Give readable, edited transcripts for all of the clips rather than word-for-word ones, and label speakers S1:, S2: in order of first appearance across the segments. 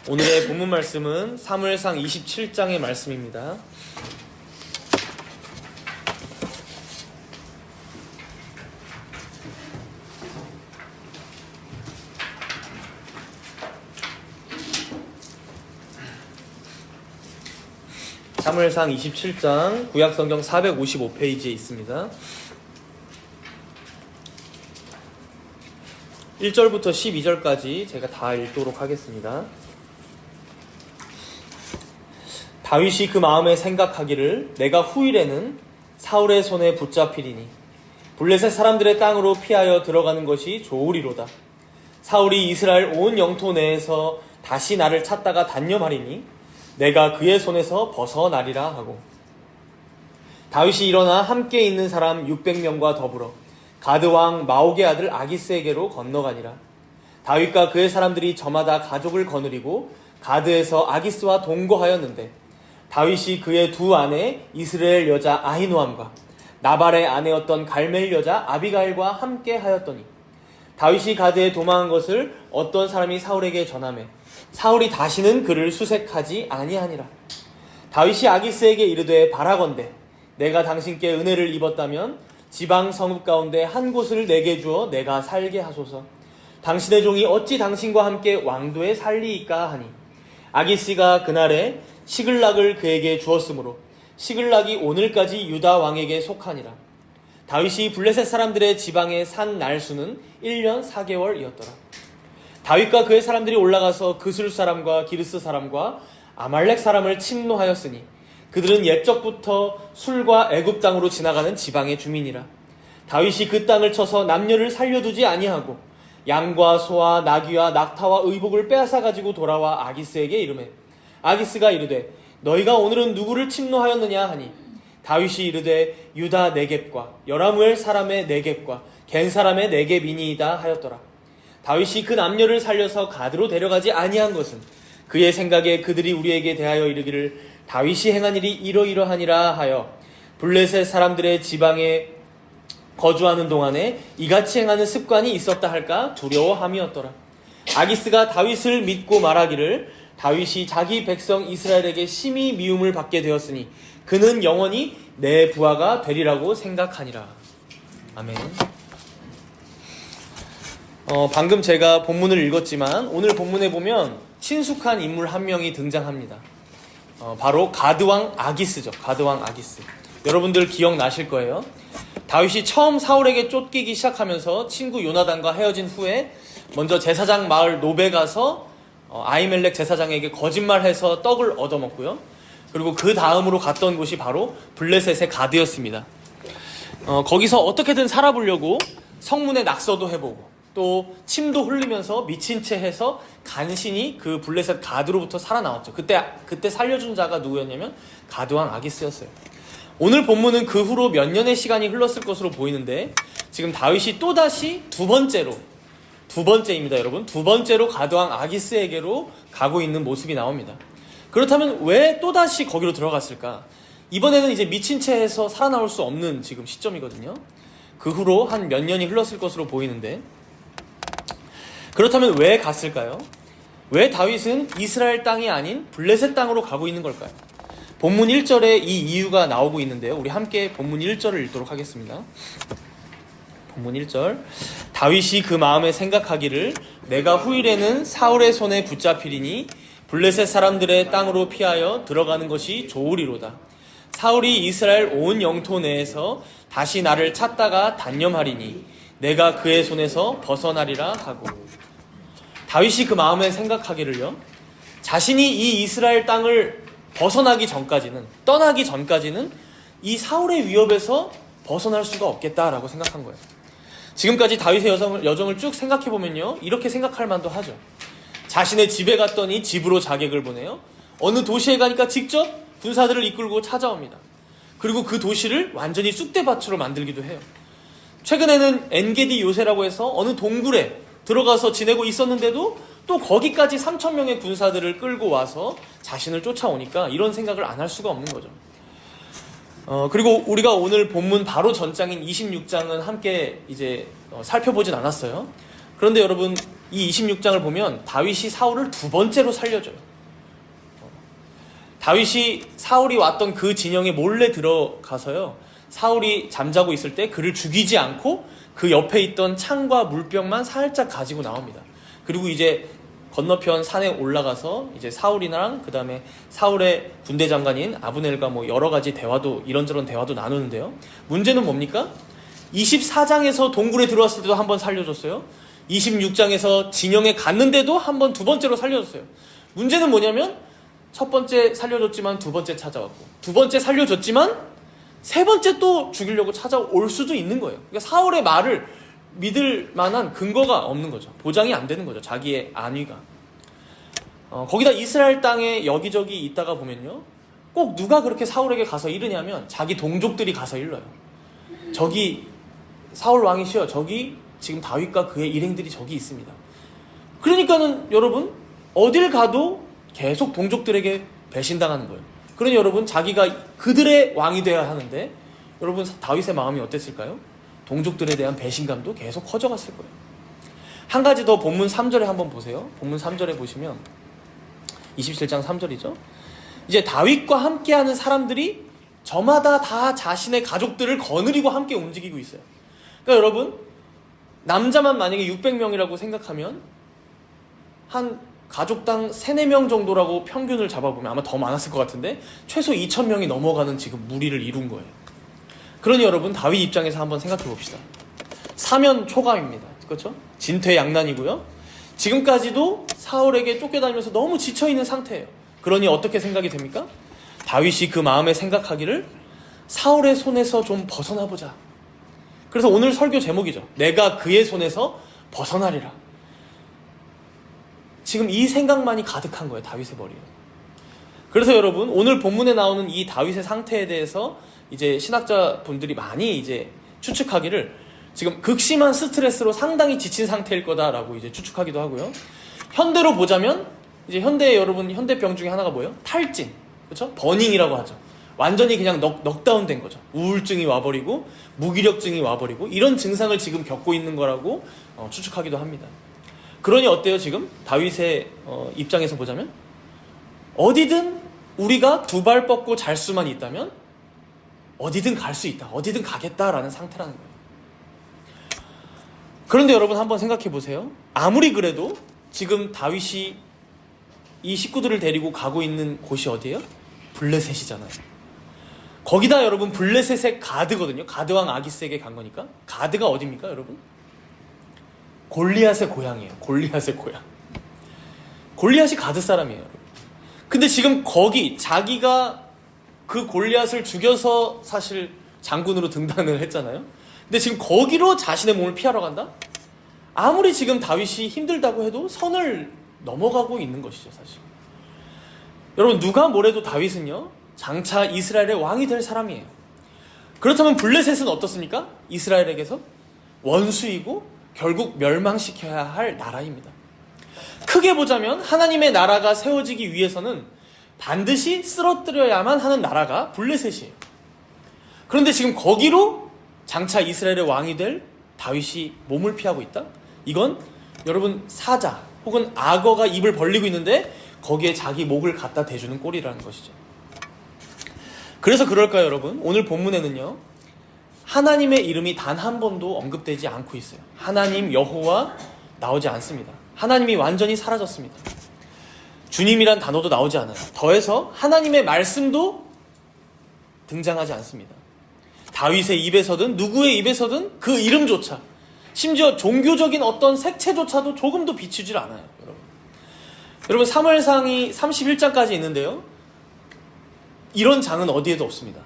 S1: 오늘의 본문 말씀은 사무엘상 27장의 말씀입니다. 사무엘상 27장 구약성경 455페이지에 있습니다. 1절부터 12절까지 제가 다 읽도록 하겠습니다. 다윗이 그 마음에 생각하기를 내가 후일에는 사울의 손에 붙잡히리니 블레셋 사람들의 땅으로 피하여 들어가는 것이 좋으리로다. 사울이 이스라엘 온 영토 내에서 다시 나를 찾다가 단념하리니 내가 그의 손에서 벗어나리라 하고, 다윗이 일어나 함께 있는 사람 600명과 더불어 가드 왕 마옥의 아들 아기스에게로 건너가니라. 다윗과 그의 사람들이 저마다 가족을 거느리고 가드에서 아기스와 동거하였는데 다윗이 그의 두 아내 이스라엘 여자 아히노함과 나발의 아내였던 갈멜 여자 아비가일과 함께 하였더니 다윗이 가드에 도망한 것을 어떤 사람이 사울에게 전하매 사울이 다시는 그를 수색하지 아니하니라. 다윗이 아기스에게 이르되 바라건대 내가 당신께 은혜를 입었다면 지방 성읍 가운데 한 곳을 내게 주어 내가 살게 하소서. 당신의 종이 어찌 당신과 함께 왕도에 살리이까 하니 아기스가 그날에 시글락을 그에게 주었으므로 시글락이 오늘까지 유다 왕에게 속하니라. 다윗이 블레셋 사람들의 지방에 산 날수는 1년 4개월이었더라. 다윗과 그의 사람들이 올라가서 그술 사람과 기르스 사람과 아말렉 사람을 침노하였으니 그들은 옛적부터 술과 애굽 땅으로 지나가는 지방의 주민이라. 다윗이 그 땅을 쳐서 남녀를 살려두지 아니하고 양과 소와 나귀와 낙타와 의복을 빼앗아 가지고 돌아와 아기스에게 이르매 아기스가 이르되 너희가 오늘은 누구를 침노하였느냐 하니 다윗이 이르되 유다 네겝과 여라무엘 사람의 네겝과 겐 사람의 네겝이니이다 하였더라. 다윗이 그 남녀를 살려서 가드로 데려가지 아니한 것은 그의 생각에 그들이 우리에게 대하여 이르기를 다윗이 행한 일이 이러이러하니라 하여 블레셋 사람들의 지방에 거주하는 동안에 이같이 행하는 습관이 있었다 할까 두려워함이었더라. 아기스가 다윗을 믿고 말하기를 다윗이 자기 백성 이스라엘에게 심히 미움을 받게 되었으니 그는 영원히 내 부하가 되리라고 생각하니라. 아멘. 방금 제가 본문을 읽었지만 오늘 본문에 보면 친숙한 인물 한 명이 등장합니다. 바로 가드왕 아기스죠. 가드왕 아기스. 여러분들 기억나실 거예요. 다윗이 처음 사울에게 쫓기기 시작하면서 친구 요나단과 헤어진 후에 먼저 제사장 마을 노베 가서 아히멜렉 제사장에게 거짓말해서 떡을 얻어먹고요. 그리고 그 다음으로 갔던 곳이 바로 블레셋의 가드였습니다. 거기서 어떻게든 살아보려고 성문에 낙서도 해보고 또 침도 흘리면서 미친 채 해서 간신히 그 블레셋 가드로부터 살아나왔죠. 그때 살려준 자가 누구였냐면 가드왕 아기스였어요. 오늘 본문은 그 후로 몇 년의 시간이 흘렀을 것으로 보이는데 지금 다윗이 또다시 두 번째입니다, 여러분. 두 번째로 가드왕 아기스에게로 가고 있는 모습이 나옵니다. 그렇다면 왜 또다시 거기로 들어갔을까? 이번에는 이제 미친 채 해서 살아나올 수 없는 지금 시점이거든요. 그 후로 한 몇 년이 흘렀을 것으로 보이는데 그렇다면 왜 갔을까요? 왜 다윗은 이스라엘 땅이 아닌 블레셋 땅으로 가고 있는 걸까요? 본문 1절에 이 이유가 나오고 있는데요. 우리 함께 본문 1절을 읽도록 하겠습니다. 본문 1절. 다윗이 그 마음에 생각하기를 내가 후일에는 사울의 손에 붙잡히리니 블레셋 사람들의 땅으로 피하여 들어가는 것이 좋으리로다. 사울이 이스라엘 온 영토 내에서 다시 나를 찾다가 단념하리니 내가 그의 손에서 벗어나리라 하고. 다윗이 그 마음에 생각하기를요, 자신이 이 이스라엘 땅을 벗어나기 전까지는, 떠나기 전까지는 이 사울의 위협에서 벗어날 수가 없겠다라고 생각한 거예요. 지금까지 다윗의 여정을 쭉 생각해보면요, 이렇게 생각할 만도 하죠. 자신의 집에 갔더니 집으로 자객을 보내요. 어느 도시에 가니까 직접 군사들을 이끌고 찾아옵니다. 그리고 그 도시를 완전히 쑥대밭으로 만들기도 해요. 최근에는 엔게디 요새라고 해서 어느 동굴에 들어가서 지내고 있었는데도 또 거기까지 3,000명의 군사들을 끌고 와서 자신을 쫓아오니까 이런 생각을 안 할 수가 없는 거죠. 그리고 우리가 오늘 본문 바로 전장인 26장은 함께 이제 살펴보진 않았어요. 그런데 여러분, 이 26장을 보면 다윗이 사울을 두 번째로 살려줘요. 다윗이 사울이 왔던 그 진영에 몰래 들어가서요, 사울이 잠자고 있을 때 그를 죽이지 않고 그 옆에 있던 창과 물병만 살짝 가지고 나옵니다. 그리고 이제 건너편 산에 올라가서 이제 사울이랑 그 다음에 사울의 군대 장관인 아브넬과 뭐 여러 가지 대화도, 이런저런 대화도 나누는데요. 문제는 뭡니까? 24장에서 동굴에 들어왔을 때도 한번 살려줬어요. 26장에서 진영에 갔는데도 한 번, 두 번째로 살려줬어요. 문제는 뭐냐면 첫 번째 살려줬지만 두 번째 찾아왔고, 두 번째 살려줬지만 세 번째 또 죽이려고 찾아올 수도 있는 거예요. 그러니까 사울의 말을 믿을 만한 근거가 없는 거죠. 보장이 안 되는 거죠. 자기의 안위가. 거기다 이스라엘 땅에 여기저기 있다가 보면요, 꼭 누가 그렇게 사울에게 가서 이르냐면 자기 동족들이 가서 일러요. 저기 사울 왕이시여, 저기 지금 다윗과 그의 일행들이 저기 있습니다. 그러니까는 여러분, 어딜 가도 계속 동족들에게 배신당하는 거예요. 그러니 여러분, 자기가 그들의 왕이 되어야 하는데, 여러분 다윗의 마음이 어땠을까요? 동족들에 대한 배신감도 계속 커져갔을 거예요. 한 가지 더 본문 3절에 한번 보세요. 본문 3절에 보시면 27장 3절이죠. 이제 다윗과 함께하는 사람들이 저마다 다 자신의 가족들을 거느리고 함께 움직이고 있어요. 그러니까 여러분, 남자만 만약에 600명이라고 생각하면 한 가족당 3, 4명 정도라고 평균을 잡아보면 아마 더 많았을 것 같은데 최소 2,000명이 넘어가는 지금 무리를 이룬 거예요. 그러니 여러분, 다윗 입장에서 한번 생각해 봅시다. 사면 초감입니다. 그렇죠? 진퇴양난이고요. 지금까지도 사울에게 쫓겨다니면서 너무 지쳐있는 상태예요. 그러니 어떻게 생각이 됩니까? 다윗이 그 마음에 생각하기를 사울의 손에서 좀 벗어나보자. 그래서 오늘 설교 제목이죠. 내가 그의 손에서 벗어나리라. 지금 이 생각만이 가득한 거예요. 다윗의 머리에. 그래서 여러분, 오늘 본문에 나오는 이 다윗의 상태에 대해서 이제 신학자 분들이 많이 이제 추측하기를 지금 극심한 스트레스로 상당히 지친 상태일 거다라고 이제 추측하기도 하고요. 현대로 보자면 이제 여러분 현대병 중에 하나가 뭐예요? 탈진. 그렇죠? 버닝이라고 하죠. 완전히 그냥 넉다운 된 거죠. 우울증이 와버리고 무기력증이 와버리고 이런 증상을 지금 겪고 있는 거라고 추측하기도 합니다. 그러니 어때요? 지금 다윗의 입장에서 보자면 어디든 우리가 두 발 뻗고 잘 수만 있다면 어디든 갈 수 있다, 어디든 가겠다라는 상태라는 거예요. 그런데 여러분 한번 생각해 보세요. 아무리 그래도 지금 다윗이 이 식구들을 데리고 가고 있는 곳이 어디예요? 블레셋이잖아요. 거기다 여러분 블레셋의 가드거든요. 가드왕 아기스에게 간 거니까. 가드가 어디입니까 여러분? 골리앗의 고향이에요. 골리앗의 고향. 골리앗이 가드 사람이에요. 여러분. 근데 지금 거기 자기가 그 골리앗을 죽여서 사실 장군으로 등단을 했잖아요. 근데 지금 거기로 자신의 몸을 피하러 간다? 아무리 지금 다윗이 힘들다고 해도 선을 넘어가고 있는 것이죠, 사실. 여러분, 누가 뭐래도 다윗은요, 장차 이스라엘의 왕이 될 사람이에요. 그렇다면 블레셋은 어떻습니까? 이스라엘에게서 원수이고 결국 멸망시켜야 할 나라입니다. 크게 보자면 하나님의 나라가 세워지기 위해서는 반드시 쓰러뜨려야만 하는 나라가 블레셋이에요. 그런데 지금 거기로 장차 이스라엘의 왕이 될 다윗이 몸을 피하고 있다? 이건 여러분 사자 혹은 악어가 입을 벌리고 있는데 거기에 자기 목을 갖다 대주는 꼴이라는 것이죠. 그래서 그럴까요 여러분? 오늘 본문에는요, 하나님의 이름이 단 한 번도 언급되지 않고 있어요. 하나님 여호와 나오지 않습니다. 하나님이 완전히 사라졌습니다. 주님이란 단어도 나오지 않아요. 더해서 하나님의 말씀도 등장하지 않습니다. 다윗의 입에서든 누구의 입에서든 그 이름조차, 심지어 종교적인 어떤 색채조차도 조금도 비추질 않아요. 여러분 사무엘상이 31장까지 있는데요, 이런 장은 어디에도 없습니다.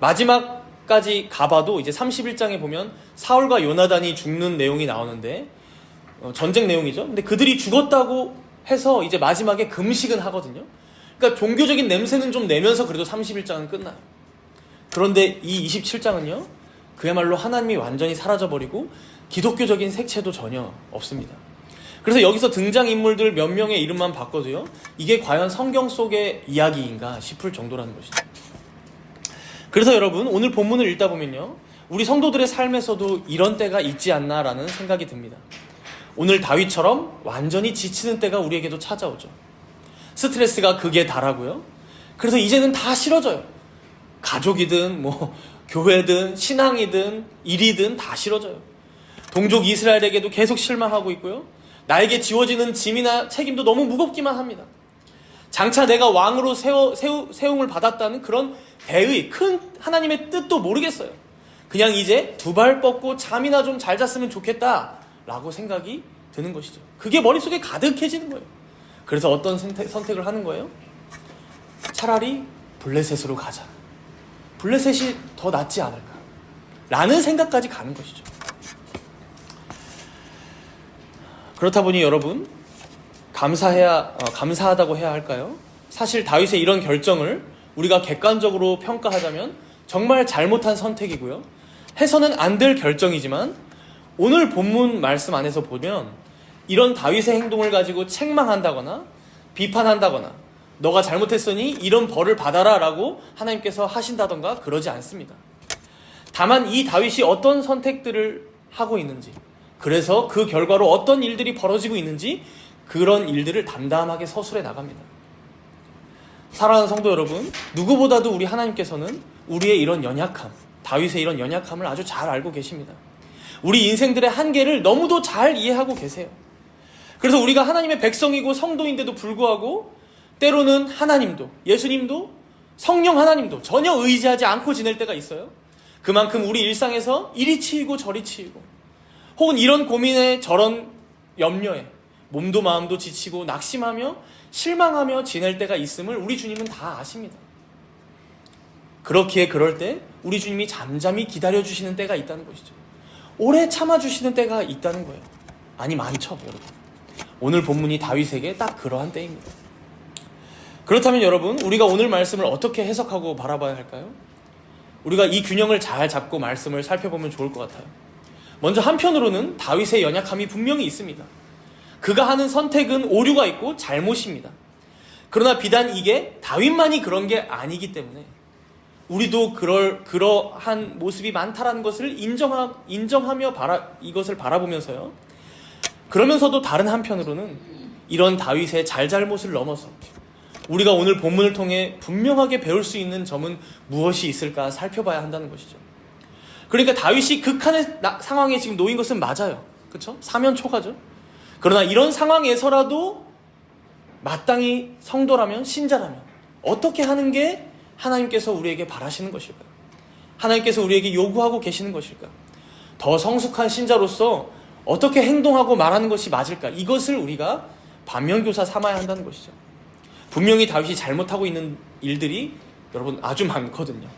S1: 마지막까지 가봐도 이제 31장에 보면 사울과 요나단이 죽는 내용이 나오는데 전쟁 내용이죠. 근데 그들이 죽었다고 해서 이제 마지막에 금식은 하거든요. 그러니까 종교적인 냄새는 좀 내면서 그래도 31장은 끝나요. 그런데 이 27장은요, 그야말로 하나님이 완전히 사라져버리고 기독교적인 색채도 전혀 없습니다. 그래서 여기서 등장인물들 몇 명의 이름만 바꿔도요, 이게 과연 성경 속의 이야기인가 싶을 정도라는 것이죠. 그래서 여러분 오늘 본문을 읽다 보면요, 우리 성도들의 삶에서도 이런 때가 있지 않나라는 생각이 듭니다. 오늘 다윗처럼 완전히 지치는 때가 우리에게도 찾아오죠. 스트레스가 극에 달하고요. 그래서 이제는 다 싫어져요. 가족이든 교회든 신앙이든 일이든 다 싫어져요. 동족 이스라엘에게도 계속 실망하고 있고요. 나에게 지워지는 짐이나 책임도 너무 무겁기만 합니다. 장차 내가 왕으로 세움을 받았다는 그런 배의 큰 하나님의 뜻도 모르겠어요. 그냥 이제 두 발 뻗고 잠이나 좀 잘 잤으면 좋겠다라고 생각이 드는 것이죠. 그게 머릿속에 가득해지는 거예요. 그래서 어떤 선택을 하는 거예요? 차라리 블레셋으로 가자. 블레셋이 더 낫지 않을까? 라는 생각까지 가는 것이죠. 그렇다 보니 여러분, 감사하다고 해야 할까요? 사실 다윗의 이런 결정을 우리가 객관적으로 평가하자면 정말 잘못한 선택이고요. 해서는 안 될 결정이지만 오늘 본문 말씀 안에서 보면 이런 다윗의 행동을 가지고 책망한다거나 비판한다거나 너가 잘못했으니 이런 벌을 받아라 라고 하나님께서 하신다던가 그러지 않습니다. 다만 이 다윗이 어떤 선택들을 하고 있는지, 그래서 그 결과로 어떤 일들이 벌어지고 있는지 그런 일들을 담담하게 서술해 나갑니다. 사랑하는 성도 여러분, 누구보다도 우리 하나님께서는 우리의 이런 연약함, 다윗의 이런 연약함을 아주 잘 알고 계십니다. 우리 인생들의 한계를 너무도 잘 이해하고 계세요. 그래서 우리가 하나님의 백성이고 성도인데도 불구하고 때로는 하나님도, 예수님도, 성령 하나님도 전혀 의지하지 않고 지낼 때가 있어요. 그만큼 우리 일상에서 이리 치이고 저리 치이고 혹은 이런 고민에 저런 염려에 몸도 마음도 지치고 낙심하며 실망하며 지낼 때가 있음을 우리 주님은 다 아십니다. 그렇기에 그럴 때 우리 주님이 잠잠히 기다려주시는 때가 있다는 것이죠. 오래 참아주시는 때가 있다는 거예요. 아니 많죠 여러분. 오늘 본문이 다윗에게 딱 그러한 때입니다. 그렇다면 여러분, 우리가 오늘 말씀을 어떻게 해석하고 바라봐야 할까요? 우리가 이 균형을 잘 잡고 말씀을 살펴보면 좋을 것 같아요. 먼저 한편으로는 다윗의 연약함이 분명히 있습니다. 그가 하는 선택은 오류가 있고 잘못입니다. 그러나 비단 이게 다윗만이 그런 게 아니기 때문에 우리도 그러한 모습이 많다라는 것을 인정하며 이것을 바라보면서요. 그러면서도 다른 한편으로는 이런 다윗의 잘잘못을 넘어서 우리가 오늘 본문을 통해 분명하게 배울 수 있는 점은 무엇이 있을까 살펴봐야 한다는 것이죠. 그러니까 다윗이 극한의 상황에 지금 놓인 것은 맞아요. 그렇죠? 사면 초가죠. 그러나 이런 상황에서라도 마땅히 성도라면, 신자라면 어떻게 하는 게 하나님께서 우리에게 바라시는 것일까요? 하나님께서 우리에게 요구하고 계시는 것일까? 더 성숙한 신자로서 어떻게 행동하고 말하는 것이 맞을까? 이것을 우리가 반면교사 삼아야 한다는 것이죠. 분명히 다윗이 잘못하고 있는 일들이 여러분 아주 많거든요.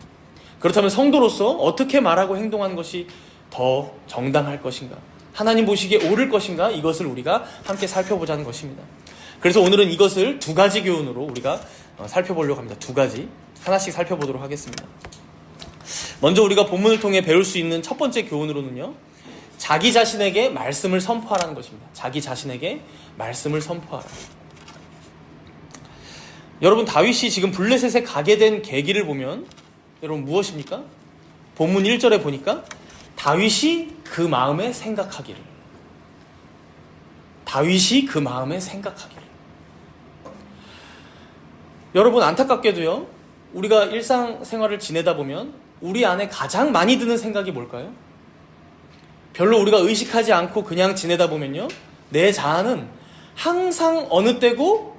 S1: 그렇다면 성도로서 어떻게 말하고 행동하는 것이 더 정당할 것인가? 하나님 보시기에 옳을 것인가? 이것을 우리가 함께 살펴보자는 것입니다. 그래서 오늘은 이것을 두 가지 교훈으로 우리가 살펴보려고 합니다. 두 가지. 하나씩 살펴보도록 하겠습니다. 먼저 우리가 본문을 통해 배울 수 있는 첫 번째 교훈으로는요, 자기 자신에게 말씀을 선포하라는 것입니다. 자기 자신에게 말씀을 선포하라. 여러분, 다윗이 지금 블레셋에 가게 된 계기를 보면 여러분 무엇입니까? 본문 1절에 보니까 다윗이 그 마음에 생각하기를. 다윗이 그 마음에 생각하기를. 여러분, 안타깝게도요, 우리가 일상생활을 지내다 보면 우리 안에 가장 많이 드는 생각이 뭘까요? 별로 우리가 의식하지 않고 그냥 지내다 보면요, 내 자아는 항상 어느 때고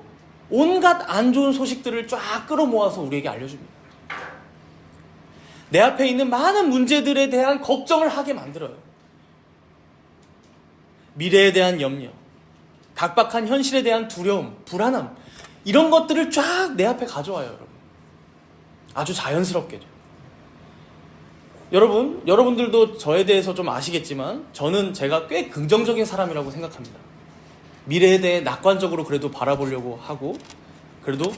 S1: 온갖 안 좋은 소식들을 쫙 끌어모아서 우리에게 알려줍니다. 내 앞에 있는 많은 문제들에 대한 걱정을 하게 만들어요. 미래에 대한 염려, 각박한 현실에 대한 두려움, 불안함, 이런 것들을 쫙 내 앞에 가져와요, 여러분. 아주 자연스럽게도. 여러분들도 저에 대해서 좀 아시겠지만 저는 제가 꽤 긍정적인 사람이라고 생각합니다. 미래에 대해 낙관적으로 그래도 바라보려고 하고, 그래도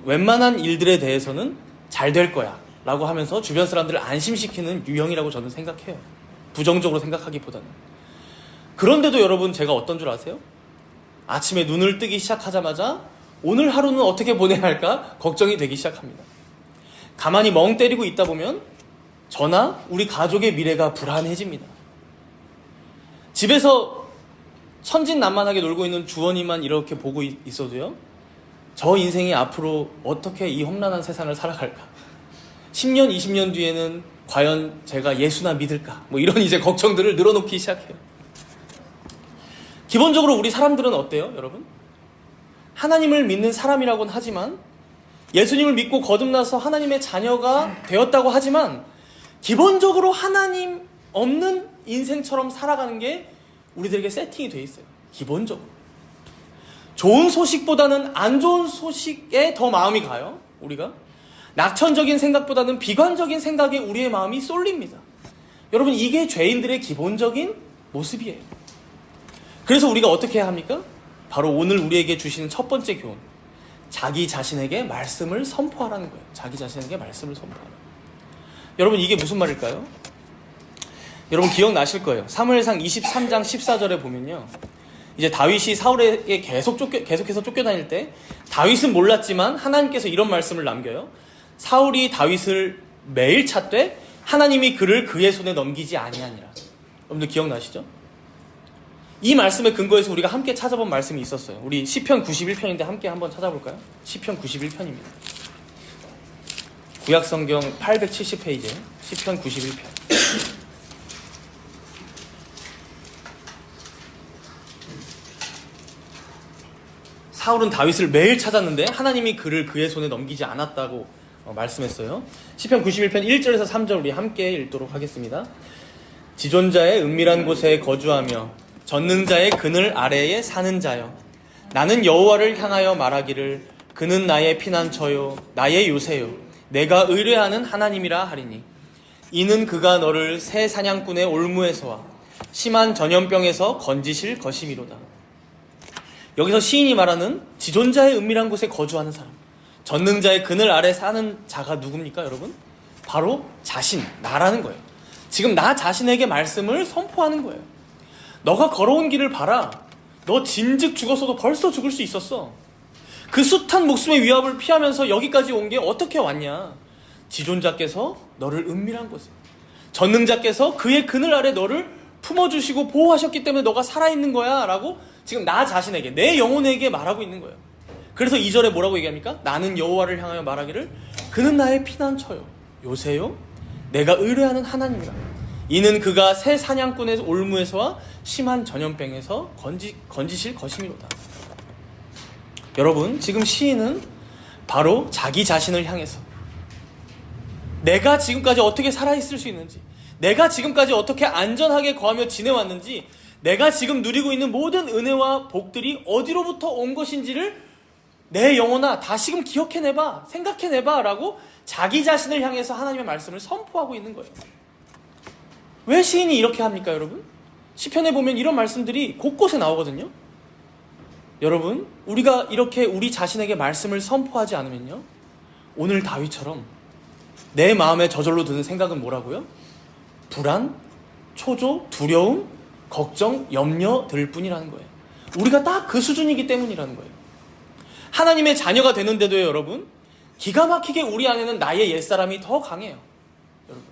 S1: 웬만한 일들에 대해서는 잘 될 거야 라고 하면서 주변 사람들을 안심시키는 유형이라고 저는 생각해요. 부정적으로 생각하기보다는. 그런데도 여러분, 제가 어떤 줄 아세요? 아침에 눈을 뜨기 시작하자마자 오늘 하루는 어떻게 보내야 할까 걱정이 되기 시작합니다. 가만히 멍 때리고 있다 보면 저나 우리 가족의 미래가 불안해집니다. 집에서 천진난만하게 놀고 있는 주원이만 이렇게 보고 있어도요, 저 인생이 앞으로 어떻게 이 험난한 세상을 살아갈까? 10년, 20년 뒤에는 과연 제가 예수나 믿을까? 뭐 이런 이제 걱정들을 늘어놓기 시작해요. 기본적으로 우리 사람들은 어때요, 여러분? 하나님을 믿는 사람이라고는 하지만, 예수님을 믿고 거듭나서 하나님의 자녀가 되었다고 하지만, 기본적으로 하나님 없는 인생처럼 살아가는 게 우리들에게 세팅이 돼 있어요. 기본적으로. 좋은 소식보다는 안 좋은 소식에 더 마음이 가요, 우리가. 낙천적인 생각보다는 비관적인 생각에 우리의 마음이 쏠립니다. 여러분, 이게 죄인들의 기본적인 모습이에요. 그래서 우리가 어떻게 해야 합니까? 바로 오늘 우리에게 주시는 첫 번째 교훈, 자기 자신에게 말씀을 선포하라는 거예요. 자기 자신에게 말씀을 선포하라. 여러분, 이게 무슨 말일까요? 여러분 기억나실 거예요. 사무엘상 23장 14절에 보면요, 이제 다윗이 사울에게 계속해서 쫓겨다닐 때, 다윗은 몰랐지만 하나님께서 이런 말씀을 남겨요. 사울이 다윗을 매일 찾되 하나님이 그를 그의 손에 넘기지 아니하니라. 여러분들 기억나시죠? 이 말씀에 근거해서 우리가 함께 찾아본 말씀이 있었어요. 우리 시편 91편인데 함께 한번 찾아볼까요? 시편 91편입니다. 구약성경 870페이지에 시편 91편. 사울은 다윗을 매일 찾았는데 하나님이 그를 그의 손에 넘기지 않았다고 말씀했어요. 시편 91편 1절에서 3절 우리 함께 읽도록 하겠습니다. 지존자의 은밀한 곳에 거주하며 전능자의 그늘 아래에 사는 자여, 나는 여호와를 향하여 말하기를 그는 나의 피난처요 나의 요새요 내가 의뢰하는 하나님이라 하리니, 이는 그가 너를 새 사냥꾼의 올무에서와 심한 전염병에서 건지실 것임이로다. 여기서 시인이 말하는 지존자의 은밀한 곳에 거주하는 사람, 전능자의 그늘 아래 사는 자가 누굽니까, 여러분? 바로 자신, 나라는 거예요. 지금 나 자신에게 말씀을 선포하는 거예요. 너가 걸어온 길을 봐라. 너 진즉 죽었어도 벌써 죽을 수 있었어. 그 숱한 목숨의 위협을 피하면서 여기까지 온 게 어떻게 왔냐? 지존자께서 너를 은밀한 곳에, 전능자께서 그의 그늘 아래 너를 품어주시고 보호하셨기 때문에 너가 살아있는 거야 라고 지금 나 자신에게, 내 영혼에게 말하고 있는 거예요. 그래서 2절에 뭐라고 얘기합니까? 나는 여호와를 향하여 말하기를 그는 나의 피난처요 요새요 내가 의뢰하는 하나님이라. 이는 그가 새 사냥꾼의 올무에서와 심한 전염병에서 건지실 것임이로다. 여러분, 지금 시인은 바로 자기 자신을 향해서 내가 지금까지 어떻게 살아있을 수 있는지, 내가 지금까지 어떻게 안전하게 거하며 지내왔는지, 내가 지금 누리고 있는 모든 은혜와 복들이 어디로부터 온 것인지를 내 영혼아 다시금 기억해내봐, 생각해내봐 라고 자기 자신을 향해서 하나님의 말씀을 선포하고 있는 거예요. 왜 시인이 이렇게 합니까, 여러분? 시편에 보면 이런 말씀들이 곳곳에 나오거든요. 여러분, 우리가 이렇게 우리 자신에게 말씀을 선포하지 않으면요, 오늘 다윗처럼 내 마음에 저절로 드는 생각은 뭐라고요? 불안, 초조, 두려움, 걱정, 염려들 뿐이라는 거예요. 우리가 딱 그 수준이기 때문이라는 거예요. 하나님의 자녀가 되는데도요, 여러분, 기가 막히게 우리 안에는 나의 옛사람이 더 강해요. 여러분,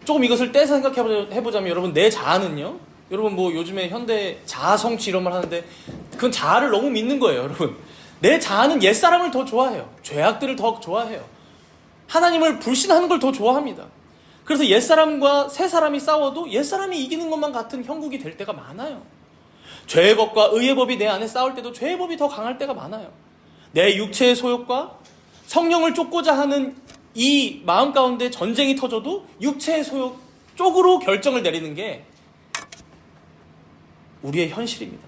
S1: 조금 이것을 떼서 생각해보자면, 여러분, 내 자아는요, 여러분 뭐 요즘에 현대 자아 성취 이런 말 하는데 그건 자아를 너무 믿는 거예요, 여러분. 내 자아는 옛사람을 더 좋아해요. 죄악들을 더 좋아해요. 하나님을 불신하는 걸 더 좋아합니다. 그래서 옛사람과 새사람이 싸워도 옛사람이 이기는 것만 같은 형국이 될 때가 많아요. 죄의 법과 의의 법이 내 안에 싸울 때도 죄의 법이 더 강할 때가 많아요. 내 육체의 소욕과 성령을 쫓고자 하는 이 마음 가운데 전쟁이 터져도 육체의 소욕 쪽으로 결정을 내리는 게 우리의 현실입니다.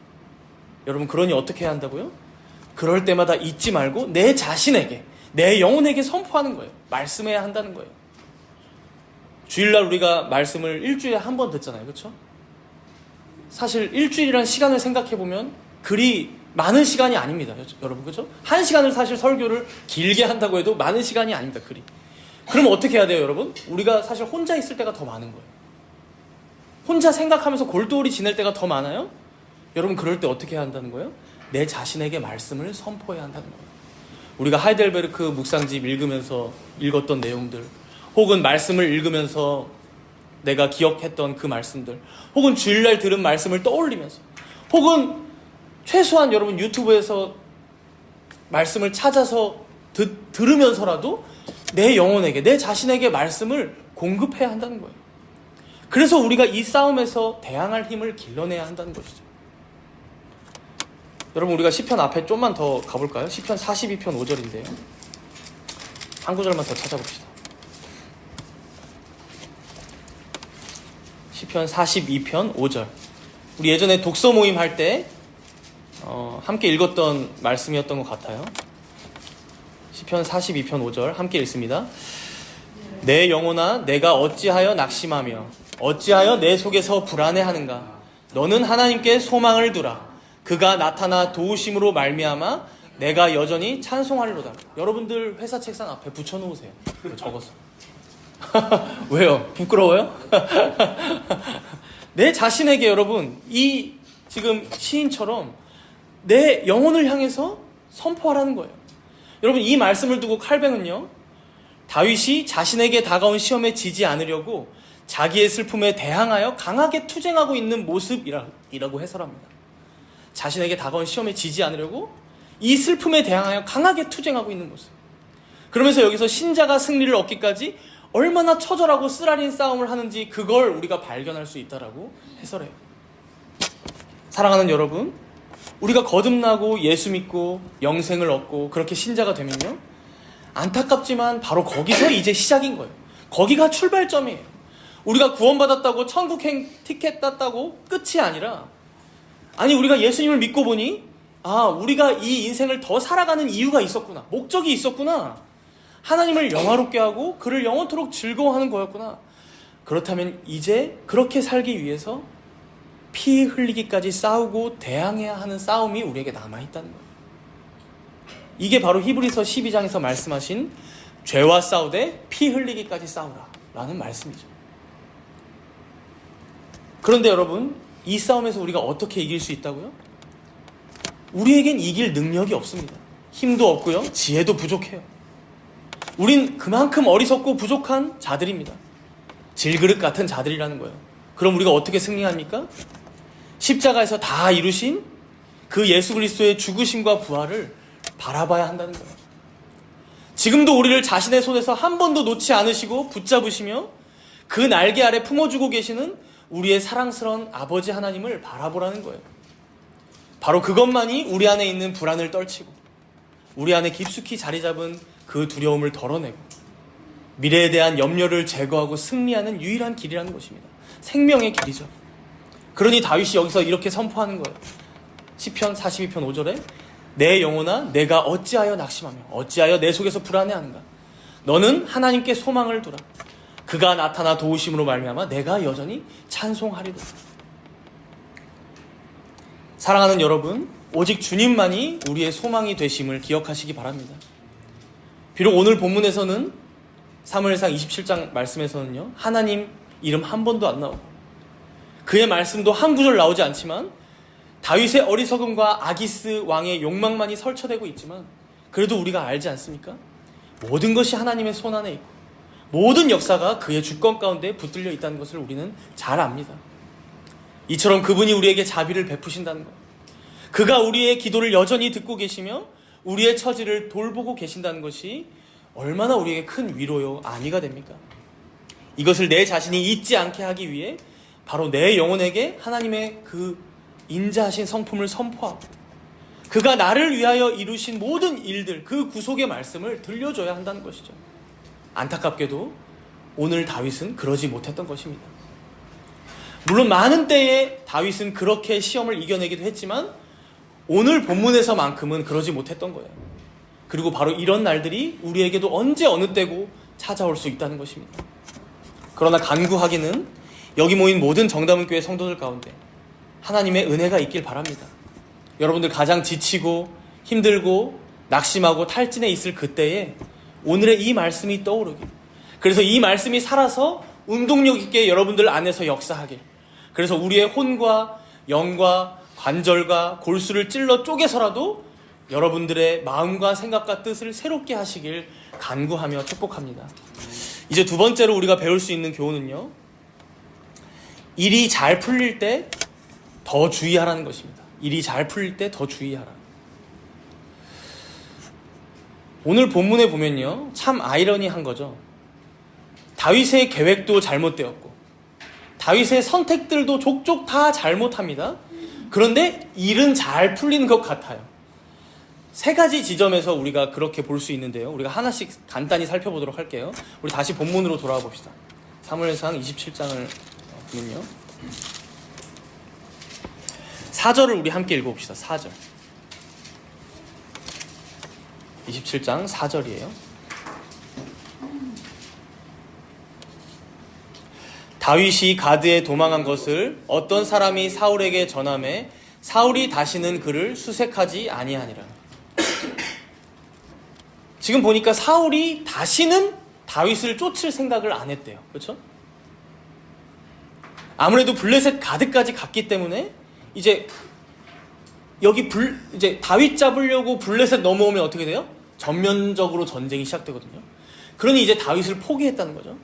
S1: 여러분, 그러니 어떻게 해야 한다고요? 그럴 때마다 잊지 말고 내 자신에게, 내 영혼에게 선포하는 거예요. 말씀해야 한다는 거예요. 주일날 우리가 말씀을 일주일에 한 번 듣잖아요, 그렇죠? 사실 일주일이란 시간을 생각해보면 그리 많은 시간이 아닙니다, 여러분, 그렇죠? 한 시간을 사실 설교를 길게 한다고 해도 많은 시간이 아닙니다, 그리. 그럼 어떻게 해야 돼요, 여러분? 우리가 사실 혼자 있을 때가 더 많은 거예요. 혼자 생각하면서 골똘히 지낼 때가 더 많아요? 여러분, 그럴 때 어떻게 해야 한다는 거예요? 내 자신에게 말씀을 선포해야 한다는 거예요. 우리가 하이델베르크 묵상집 읽으면서 읽었던 내용들, 혹은 말씀을 읽으면서 내가 기억했던 그 말씀들, 혹은 주일날 들은 말씀을 떠올리면서, 혹은 최소한 여러분 유튜브에서 말씀을 찾아서 들으면서라도 내 영혼에게, 내 자신에게 말씀을 공급해야 한다는 거예요. 그래서 우리가 이 싸움에서 대항할 힘을 길러내야 한다는 것이죠. 여러분, 우리가 시편 앞에 좀만 더 가볼까요? 시편 42편 5절인데요. 한 구절만 더 찾아봅시다. 시편 42편 5절. 우리 예전에 독서 모임 할 때 함께 읽었던 말씀이었던 것 같아요. 시편 42편 5절 함께 읽습니다. 내 영혼아, 내가 어찌하여 낙심하며 어찌하여 내 속에서 불안해하는가? 너는 하나님께 소망을 두라. 그가 나타나 도우심으로 말미암아 내가 여전히 찬송하리로다. 여러분들 회사 책상 앞에 붙여놓으세요. 적어서. 왜요? 부끄러워요? 내 자신에게 여러분, 이 지금 시인처럼 내 영혼을 향해서 선포하라는 거예요. 여러분, 이 말씀을 두고 칼뱅은요, 다윗이 자신에게 다가온 시험에 지지 않으려고 자기의 슬픔에 대항하여 강하게 투쟁하고 있는 모습이라고 해설합니다. 자신에게 다가온 시험에 지지 않으려고 이 슬픔에 대항하여 강하게 투쟁하고 있는 모습. 그러면서 여기서 신자가 승리를 얻기까지 얼마나 처절하고 쓰라린 싸움을 하는지 그걸 우리가 발견할 수 있다라고 해설해요. 사랑하는 여러분, 우리가 거듭나고 예수 믿고 영생을 얻고 그렇게 신자가 되면요, 안타깝지만 바로 거기서 이제 시작인 거예요. 거기가 출발점이에요. 우리가 구원받았다고 천국행 티켓 땄다고 끝이 아니라, 아니 우리가 예수님을 믿고 보니 우리가 이 인생을 더 살아가는 이유가 있었구나, 목적이 있었구나, 하나님을 영화롭게 하고 그를 영원토록 즐거워하는 거였구나. 그렇다면 이제 그렇게 살기 위해서 피 흘리기까지 싸우고 대항해야 하는 싸움이 우리에게 남아있다는 거예요. 이게 바로 히브리서 12장에서 말씀하신 죄와 싸우되 피 흘리기까지 싸우라 라는 말씀이죠. 그런데 여러분, 이 싸움에서 우리가 어떻게 이길 수 있다고요? 우리에겐 이길 능력이 없습니다. 힘도 없고요, 지혜도 부족해요. 우린 그만큼 어리석고 부족한 자들입니다. 질그릇 같은 자들이라는 거예요. 그럼 우리가 어떻게 승리합니까? 십자가에서 다 이루신 그 예수 그리스도의 죽으심과 부활을 바라봐야 한다는 거예요. 지금도 우리를 자신의 손에서 한 번도 놓지 않으시고 붙잡으시며 그 날개 아래 품어주고 계시는 우리의 사랑스러운 아버지 하나님을 바라보라는 거예요. 바로 그것만이 우리 안에 있는 불안을 떨치고 우리 안에 깊숙이 자리 잡은 그 두려움을 덜어내고 미래에 대한 염려를 제거하고 승리하는 유일한 길이라는 것입니다. 생명의 길이죠. 그러니 다윗이 여기서 이렇게 선포하는 거예요. 시편 42편 5절에 내 영혼아, 내가 어찌하여 낙심하며 어찌하여 내 속에서 불안해하는가? 너는 하나님께 소망을 두라. 그가 나타나 도우심으로 말미암아 내가 여전히 찬송하리로다. 사랑하는 여러분, 오직 주님만이 우리의 소망이 되심을 기억하시기 바랍니다. 비록 오늘 본문에서는 사무엘상 27장 말씀에서는요, 하나님 이름 한 번도 안 나오고 그의 말씀도 한 구절 나오지 않지만 다윗의 어리석음과 아기스 왕의 욕망만이 설쳐되고 있지만, 그래도 우리가 알지 않습니까? 모든 것이 하나님의 손안에 있고 모든 역사가 그의 주권 가운데 붙들려 있다는 것을 우리는 잘 압니다. 이처럼 그분이 우리에게 자비를 베푸신다는 것, 그가 우리의 기도를 여전히 듣고 계시며 우리의 처지를 돌보고 계신다는 것이 얼마나 우리에게 큰 위로요 안위가 됩니까? 이것을 내 자신이 잊지 않게 하기 위해 바로 내 영혼에게 하나님의 그 인자하신 성품을 선포하고 그가 나를 위하여 이루신 모든 일들, 그 구속의 말씀을 들려줘야 한다는 것이죠. 안타깝게도 오늘 다윗은 그러지 못했던 것입니다. 물론 많은 때에 다윗은 그렇게 시험을 이겨내기도 했지만 오늘 본문에서만큼은 그러지 못했던 거예요. 그리고 바로 이런 날들이 우리에게도 언제 어느 때고 찾아올 수 있다는 것입니다. 그러나 간구하기는 여기 모인 모든 정다문교회 성도들 가운데 하나님의 은혜가 있길 바랍니다. 여러분들 가장 지치고 힘들고 낙심하고 탈진해 있을 그때에 오늘의 이 말씀이 떠오르길, 그래서 이 말씀이 살아서 운동력 있게 여러분들 안에서 역사하길, 그래서 우리의 혼과 영과 관절과 골수를 찔러 쪼개서라도 여러분들의 마음과 생각과 뜻을 새롭게 하시길 간구하며 축복합니다. 이제 두 번째로 우리가 배울 수 있는 교훈은요, 일이 잘 풀릴 때 더 주의하라는 것입니다. 일이 잘 풀릴 때 더 주의하라. 오늘 본문에 보면요, 참 아이러니한 거죠. 다윗의 계획도 잘못되었고 다윗의 선택들도 족족 다 잘못합니다. 그런데 일은 잘 풀리는 것 같아요. 세 가지 지점에서 우리가 그렇게 볼 수 있는데요. 우리가 하나씩 간단히 살펴보도록 할게요. 우리 다시 본문으로 돌아와 봅시다. 사무엘상 27장을 보면요, 4절을 우리 함께 읽어봅시다. 4절. 27장 4절이에요. 다윗이 가드에 도망한 것을 어떤 사람이 사울에게 전하매 사울이 다시는 그를 수색하지 아니하니라. 지금 보니까 사울이 다시는 다윗을 쫓을 생각을 안 했대요. 그렇죠? 아무래도 블레셋 가드까지 갔기 때문에 이제 이제 다윗 잡으려고 블레셋 넘어오면 어떻게 돼요? 전면적으로 전쟁이 시작되거든요. 그러니 이제 다윗을 포기했다는 거죠.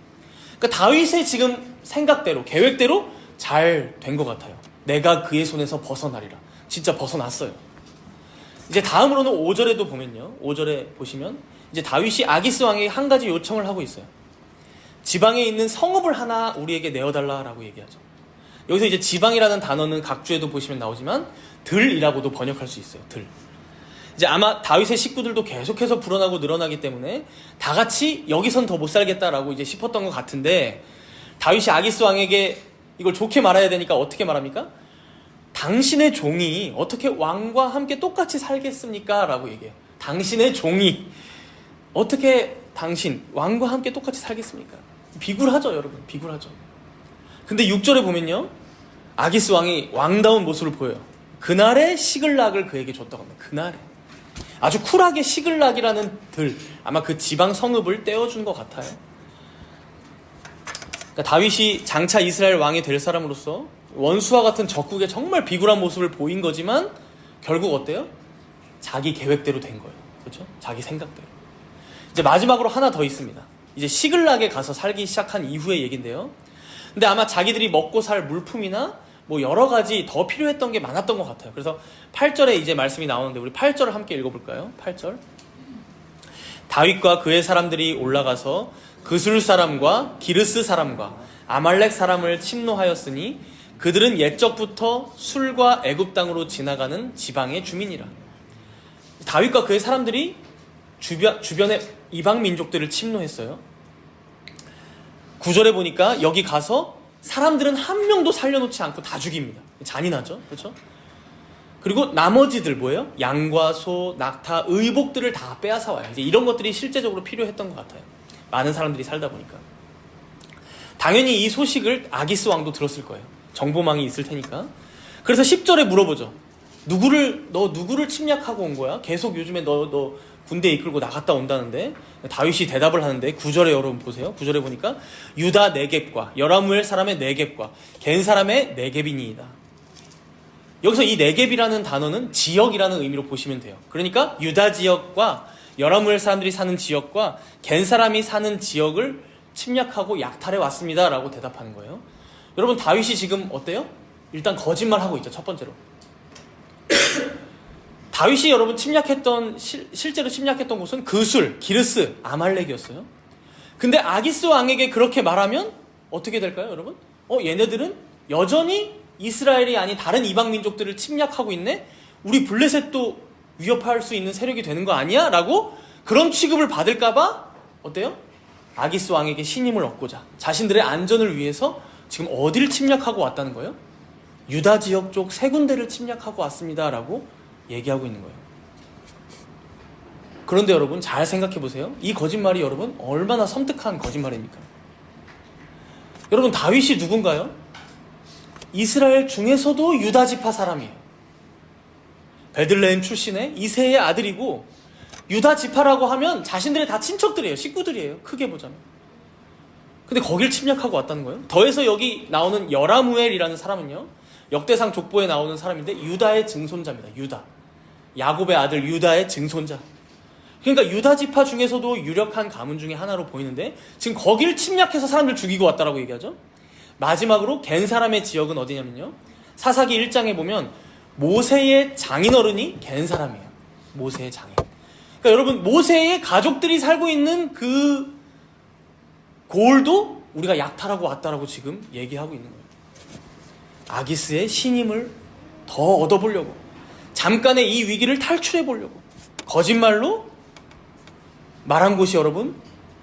S1: 그러니까 다윗의 지금 생각대로, 계획대로 잘 된 것 같아요. 내가 그의 손에서 벗어나리라. 진짜 벗어났어요. 이제 다음으로는 5절에도 보면요, 5절에 보시면 이제 다윗이 아기스 왕에게 한 가지 요청을 하고 있어요. 지방에 있는 성읍을 하나 우리에게 내어달라라고 얘기하죠. 여기서 이제 지방이라는 단어는 각주에도 보시면 나오지만 들이라고도 번역할 수 있어요. 들. 이제 아마 다윗의 식구들도 계속해서 불어나고 늘어나기 때문에 다 같이 여기선 더 못 살겠다라고 이제 싶었던 것 같은데, 다윗이 아기스 왕에게 이걸 좋게 말해야 되니까 어떻게 말합니까? 당신의 종이 어떻게 왕과 함께 똑같이 살겠습니까? 라고 얘기해요. 당신의 종이 어떻게 왕과 함께 똑같이 살겠습니까? 비굴하죠, 여러분. 비굴하죠. 근데 6절에 보면요, 아기스 왕이 왕다운 모습을 보여요. 그날의 시글락을 그에게 줬다고 합니다. 그날에. 아주 쿨하게 시글락이라는 아마 그 지방 성읍을 떼어준 것 같아요. 그러니까 다윗이 장차 이스라엘 왕이 될 사람으로서 원수와 같은 적국에 정말 비굴한 모습을 보인 거지만 결국 어때요? 자기 계획대로 된 거예요. 그렇죠? 자기 생각대로. 이제 마지막으로 하나 더 있습니다. 이제 시글락에 가서 살기 시작한 이후의 얘기인데요. 근데 아마 자기들이 먹고 살 물품이나 뭐 여러 가지 더 필요했던 게 많았던 것 같아요. 그래서 8절에 이제 말씀이 나오는데 우리 8절을 함께 읽어볼까요? 8절. 다윗과 그의 사람들이 올라가서 그술 사람과 기르스 사람과 아말렉 사람을 침노하였으니 그들은 옛적부터 술과 애굽 땅으로 지나가는 지방의 주민이라. 다윗과 그의 사람들이 주변의 이방 민족들을 침노했어요. 9절에 보니까 여기 가서 사람들은 한 명도 살려놓지 않고 다 죽입니다. 잔인하죠? 그렇죠? 그리고 나머지들 뭐예요? 양과 소, 낙타, 의복들을 다 빼앗아 와요. 이제 이런 것들이 실제적으로 필요했던 것 같아요. 많은 사람들이 살다 보니까. 당연히 이 소식을 아기스 왕도 들었을 거예요. 정보망이 있을 테니까. 그래서 10절에 물어보죠. 너 누구를 침략하고 온 거야? 계속 요즘에 너 군대 이끌고 나갔다 온다는데. 다윗이 대답을 하는데 9절에 여러분 보세요. 9절에 보니까 유다 네겝과 여라무엘 사람의 네겝과 겐 사람의 네겝이니이다. 여기서 이 네겝이라는 단어는 지역이라는 의미로 보시면 돼요. 그러니까 유다 지역과 여라무엘 사람들이 사는 지역과 겐 사람이 사는 지역을 침략하고 약탈해 왔습니다 라고 대답하는 거예요. 여러분, 다윗이 지금 어때요? 일단 거짓말하고 있죠. 첫 번째로 다윗이 여러분 실제로 침략했던 곳은 그술, 기르스, 아말렉이었어요. 근데 아기스 왕에게 그렇게 말하면 어떻게 될까요, 여러분? 얘네들은 여전히 이스라엘이 아닌 다른 이방 민족들을 침략하고 있네? 우리 블레셋도 위협할 수 있는 세력이 되는 거 아니야? 라고 그런 취급을 받을까봐 어때요? 아기스 왕에게 신임을 얻고자 자신들의 안전을 위해서 지금 어디를 침략하고 왔다는 거예요? 유다 지역 쪽 3군데를 침략하고 왔습니다 라고 얘기하고 있는 거예요. 그런데 여러분 잘 생각해 보세요. 이 거짓말이 여러분 얼마나 섬뜩한 거짓말입니까? 여러분, 다윗이 누군가요? 이스라엘 중에서도 유다 지파 사람이에요. 베들레헴 출신의 이새의 아들이고, 유다 지파라고 하면 자신들의 다 친척들이에요. 식구들이에요. 크게 보자면. 근데 거길 침략하고 왔다는 거예요. 더해서 여기 나오는 여라무엘이라는 사람은요, 역대상 족보에 나오는 사람인데 유다의 증손자입니다. 유다. 야곱의 아들 유다의 증손자. 그러니까 유다 지파 중에서도 유력한 가문 중에 하나로 보이는데 지금 거길 침략해서 사람들 죽이고 왔다라고 얘기하죠. 마지막으로 갠 사람의 지역은 어디냐면요, 사사기 1장에 보면 모세의 장인어른이 갠 사람이에요. 모세의 장인. 그러니까 여러분, 모세의 가족들이 살고 있는 그 고을도 우리가 약탈하고 왔다라고 지금 얘기하고 있는 거예요. 아기스의 신임을 더 얻어보려고, 잠깐의 이 위기를 탈출해 보려고 거짓말로 말한 곳이 여러분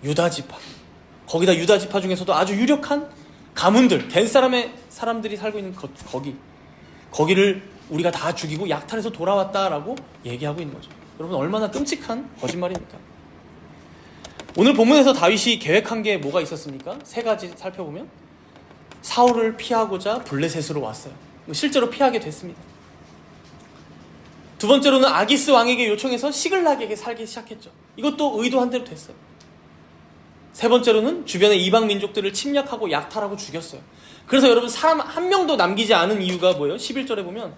S1: 유다지파. 거기다 유다지파 중에서도 아주 유력한 가문들, 갠 사람의 사람들이 살고 있는 거기를 우리가 다 죽이고 약탈해서 돌아왔다라고 얘기하고 있는 거죠. 여러분, 얼마나 끔찍한 거짓말입니까? 오늘 본문에서 다윗이 계획한 게 뭐가 있었습니까? 세 가지 살펴보면, 사울을 피하고자 블레셋으로 왔어요. 실제로 피하게 됐습니다. 두 번째로는 아기스 왕에게 요청해서 시글락에게 살기 시작했죠. 이것도 의도한 대로 됐어요. 세 번째로는 주변의 이방 민족들을 침략하고 약탈하고 죽였어요. 그래서 여러분, 사람 한 명도 남기지 않은 이유가 뭐예요? 11절에 보면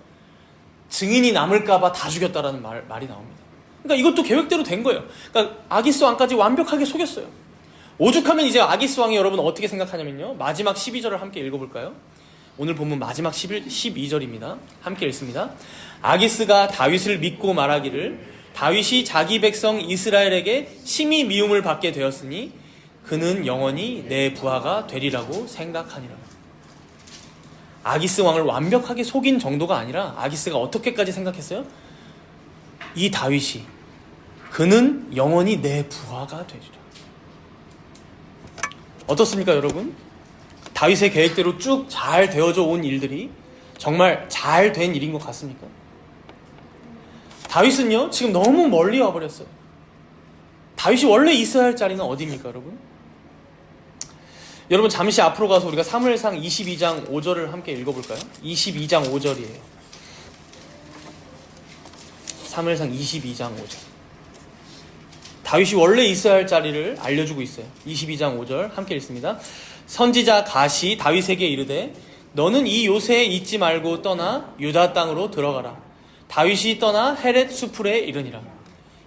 S1: 증인이 남을까봐 다 죽였다라는 말이 나옵니다. 그러니까 이것도 계획대로 된 거예요. 그러니까 아기스 왕까지 완벽하게 속였어요. 오죽하면 이제 아기스 왕이 여러분 어떻게 생각하냐면요, 마지막 12절을 함께 읽어볼까요? 오늘 본문 마지막 12절입니다. 함께 읽습니다. 아기스가 다윗을 믿고 말하기를, 다윗이 자기 백성 이스라엘에게 심히 미움을 받게 되었으니 그는 영원히 내 부하가 되리라고 생각하니라. 아기스 왕을 완벽하게 속인 정도가 아니라 아기스가 어떻게까지 생각했어요? 이 다윗이, 그는 영원히 내 부하가 되리라. 어떻습니까 여러분? 다윗의 계획대로 쭉 잘 되어져 온 일들이 정말 잘 된 일인 것 같습니까? 다윗은요, 지금 너무 멀리 와버렸어요. 다윗이 원래 있어야 할 자리는 어디입니까 여러분? 여러분, 잠시 앞으로 가서 우리가 사무엘상 22장 5절을 함께 읽어볼까요? 22장 5절이에요. 사무엘상 22장 5절. 다윗이 원래 있어야 할 자리를 알려주고 있어요. 22장 5절 함께 읽습니다. 선지자 갓이 다윗에게 이르되, 너는 이 요새에 있지 말고 떠나 유다 땅으로 들어가라. 다윗이 떠나 헤렛 수풀에 이르니라.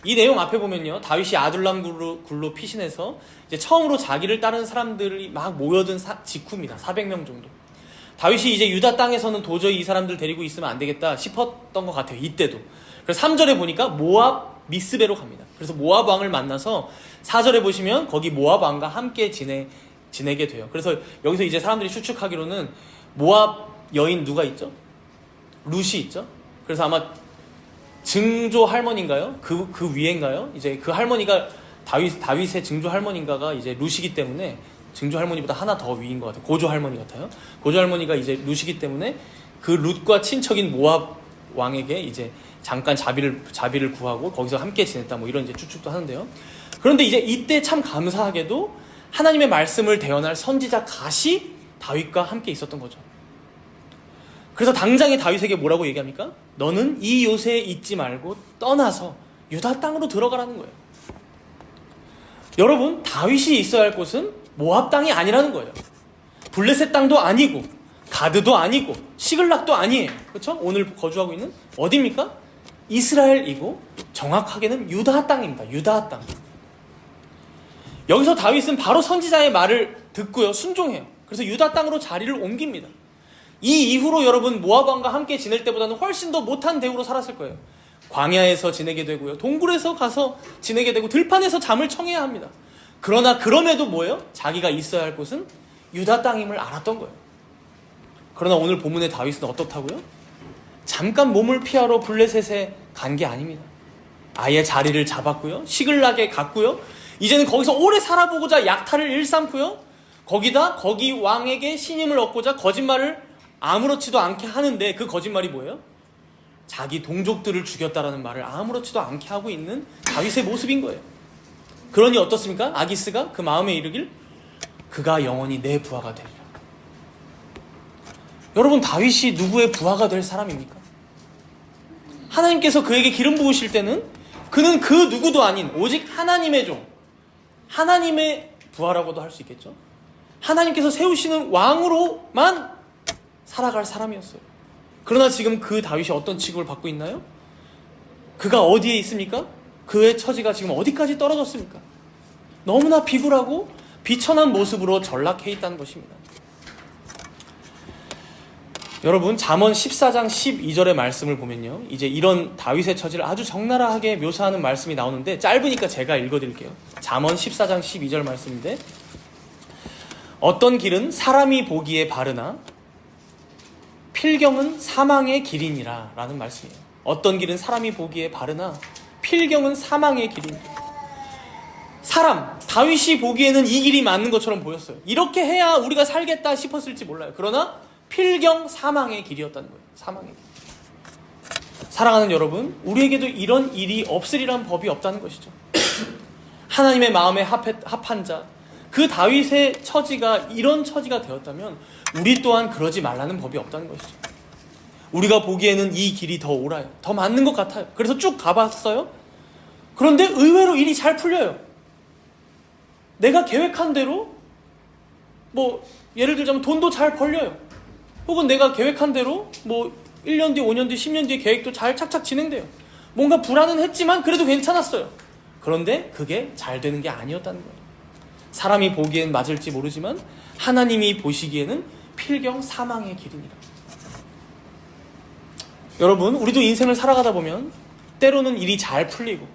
S1: 이 내용 앞에 보면요, 다윗이 아둘람 굴로 피신해서 이제 처음으로 자기를 따르는 사람들이 막 모여든 직후입니다. 400명 정도. 다윗이 이제 유다 땅에서는 도저히 이 사람들 데리고 있으면 안 되겠다 싶었던 것 같아요. 이때도. 그래서 3절에 보니까 모압 미스베로 갑니다. 그래서 모압 왕을 만나서 4절에 보시면 거기 모압 왕과 함께 지내게 돼요. 그래서 여기서 이제 사람들이 추측하기로는 모압 여인 누가 있죠? 룻이 있죠? 그래서 아마 증조 할머니인가요? 그 위인가요? 이제 그 할머니가 다윗의 증조 할머니인가가 이제 룻이기 때문에, 증조 할머니보다 하나 더 위인 것 같아요. 고조 할머니 같아요. 고조 할머니가 이제 룻이기 때문에 그 룻과 친척인 모압 왕에게 이제 잠깐 자비를 구하고 거기서 함께 지냈다, 뭐 이런 이제 추측도 하는데요. 그런데 이제 이때 참 감사하게도 하나님의 말씀을 대언할 선지자 갓이 다윗과 함께 있었던 거죠. 그래서 당장에 다윗에게 뭐라고 얘기합니까? 너는 이 요새에 있지 말고 떠나서 유다 땅으로 들어가라는 거예요. 여러분, 다윗이 있어야 할 곳은 모압 땅이 아니라는 거예요. 블레셋 땅도 아니고 가드도 아니고 시글락도 아니에요. 그렇죠? 오늘 거주하고 있는 어디입니까? 이스라엘이고 정확하게는 유다 땅입니다. 유다 땅. 여기서 다윗은 바로 선지자의 말을 듣고요, 순종해요. 그래서 유다 땅으로 자리를 옮깁니다. 이 이후로 여러분, 모압 왕과 함께 지낼 때보다는 훨씬 더 못한 대우로 살았을 거예요. 광야에서 지내게 되고요, 동굴에서 가서 지내게 되고 들판에서 잠을 청해야 합니다. 그러나 그럼에도 뭐예요? 자기가 있어야 할 곳은 유다 땅임을 알았던 거예요. 그러나 오늘 본문의 다윗은 어떻다고요? 잠깐 몸을 피하러 블레셋에 간 게 아닙니다. 아예 자리를 잡았고요, 시글락에 갔고요, 이제는 거기서 오래 살아보고자 약탈을 일삼고요, 거기다 거기 왕에게 신임을 얻고자 거짓말을 아무렇지도 않게 하는데, 그 거짓말이 뭐예요? 자기 동족들을 죽였다라는 말을 아무렇지도 않게 하고 있는 다윗의 모습인 거예요. 그러니 어떻습니까? 아기스가 그 마음에 이르길, 그가 영원히 내 부하가 되리라. 여러분, 다윗이 누구의 부하가 될 사람입니까? 하나님께서 그에게 기름 부으실 때는 그는 그 누구도 아닌 오직 하나님의 종, 하나님의 부하라고도 할 수 있겠죠. 하나님께서 세우시는 왕으로만 살아갈 사람이었어요. 그러나 지금 그 다윗이 어떤 취급을 받고 있나요? 그가 어디에 있습니까? 그의 처지가 지금 어디까지 떨어졌습니까? 너무나 비굴하고 비천한 모습으로 전락해 있다는 것입니다. 여러분, 잠언 14장 12절의 말씀을 보면요, 이제 이런 다윗의 처지를 아주 적나라하게 묘사하는 말씀이 나오는데 짧으니까 제가 읽어드릴게요. 잠언 14장 12절 말씀인데, 어떤 길은 사람이 보기에 바르나 필경은 사망의 길이니라 라는 말씀이에요. 어떤 길은 사람이 보기에 바르나 필경은 사망의 길이니라. 다윗이 보기에는 이 길이 맞는 것처럼 보였어요. 이렇게 해야 우리가 살겠다 싶었을지 몰라요. 그러나 필경 사망의 길이었다는 거예요. 사망의 길. 사랑하는 여러분, 우리에게도 이런 일이 없으리란 법이 없다는 것이죠. 하나님의 마음에 합한 자, 그 다윗의 처지가 이런 처지가 되었다면 우리 또한 그러지 말라는 법이 없다는 것이죠. 우리가 보기에는 이 길이 더 옳아요. 더 맞는 것 같아요. 그래서 쭉 가봤어요. 그런데 의외로 일이 잘 풀려요. 내가 계획한 대로 예를 들자면 돈도 잘 벌려요. 혹은 내가 계획한 대로 1년 뒤, 5년 뒤, 10년 뒤에 계획도 잘 착착 진행돼요. 뭔가 불안은 했지만 그래도 괜찮았어요. 그런데 그게 잘 되는 게 아니었다는 거예요. 사람이 보기엔 맞을지 모르지만 하나님이 보시기에는 필경 사망의 길이니라. 여러분, 우리도 인생을 살아가다 보면 때로는 일이 잘 풀리고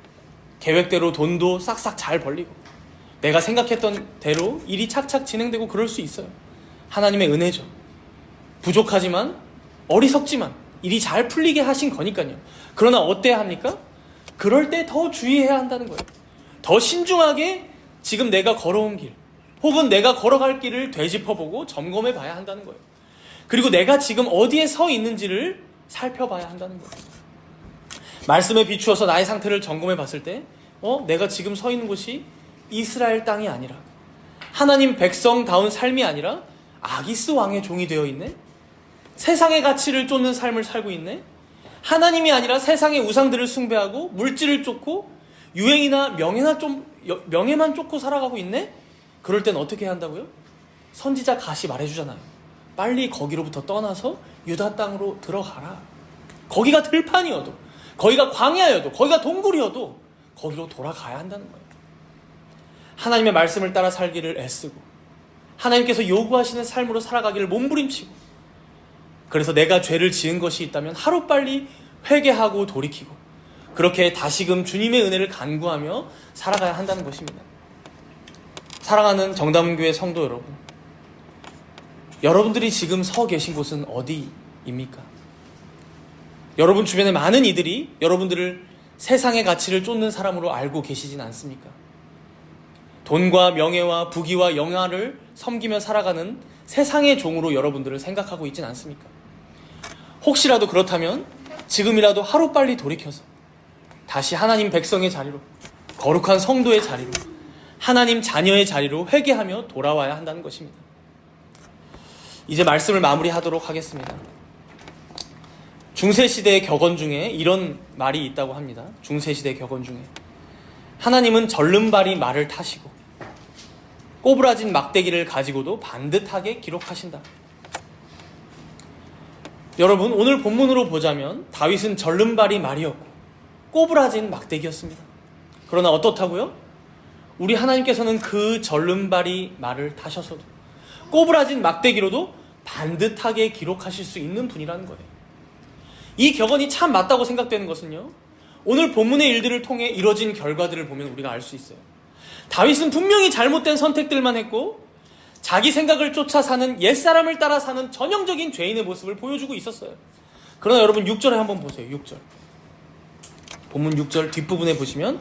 S1: 계획대로 돈도 싹싹 잘 벌리고 내가 생각했던 대로 일이 착착 진행되고 그럴 수 있어요. 하나님의 은혜죠. 부족하지만 어리석지만 일이 잘 풀리게 하신 거니까요. 그러나 어때야 합니까? 그럴 때 더 주의해야 한다는 거예요. 더 신중하게 지금 내가 걸어온 길 혹은 내가 걸어갈 길을 되짚어보고 점검해 봐야 한다는 거예요. 그리고 내가 지금 어디에 서 있는지를 살펴봐야 한다는 거예요. 말씀에 비추어서 나의 상태를 점검해 봤을 때 내가 지금 서 있는 곳이 이스라엘 땅이 아니라 하나님 백성다운 삶이 아니라 아기스 왕의 종이 되어 있네? 세상의 가치를 쫓는 삶을 살고 있네? 하나님이 아니라 세상의 우상들을 숭배하고 물질을 쫓고 유행이나 명예만 쫓고 살아가고 있네? 그럴 땐 어떻게 한다고요? 선지자 갓이 말해주잖아요. 빨리 거기로부터 떠나서 유다 땅으로 들어가라. 거기가 들판이어도, 거기가 광야여도, 거기가 동굴이어도 거기로 돌아가야 한다는 거예요. 하나님의 말씀을 따라 살기를 애쓰고 하나님께서 요구하시는 삶으로 살아가기를 몸부림치고, 그래서 내가 죄를 지은 것이 있다면 하루빨리 회개하고 돌이키고 그렇게 다시금 주님의 은혜를 간구하며 살아가야 한다는 것입니다. 사랑하는 정담교회 성도 여러분, 여러분들이 지금 서 계신 곳은 어디입니까? 여러분 주변에 많은 이들이 여러분들을 세상의 가치를 쫓는 사람으로 알고 계시진 않습니까? 돈과 명예와 부귀와 영화를 섬기며 살아가는 세상의 종으로 여러분들을 생각하고 있진 않습니까? 혹시라도 그렇다면 지금이라도 하루빨리 돌이켜서 다시 하나님 백성의 자리로, 거룩한 성도의 자리로, 하나님 자녀의 자리로 회개하며 돌아와야 한다는 것입니다. 이제 말씀을 마무리하도록 하겠습니다. 중세시대의 격언 중에 이런 말이 있다고 합니다. 중세시대 격언 중에 하나님은 절름발이 말을 타시고 꼬부라진 막대기를 가지고도 반듯하게 기록하신다. 여러분, 오늘 본문으로 보자면 다윗은 절름발이 말이었고 꼬부라진 막대기였습니다. 그러나 어떻다고요? 우리 하나님께서는 그 절름발이 말을 타셔서도 꼬부라진 막대기로도 반듯하게 기록하실 수 있는 분이라는 거예요. 이 격언이 참 맞다고 생각되는 것은요, 오늘 본문의 일들을 통해 이뤄진 결과들을 보면 우리가 알 수 있어요. 다윗은 분명히 잘못된 선택들만 했고 자기 생각을 쫓아 사는, 옛사람을 따라 사는 전형적인 죄인의 모습을 보여주고 있었어요. 그러나 여러분 6절에 한번 보세요. 6절. 본문 6절 뒷부분에 보시면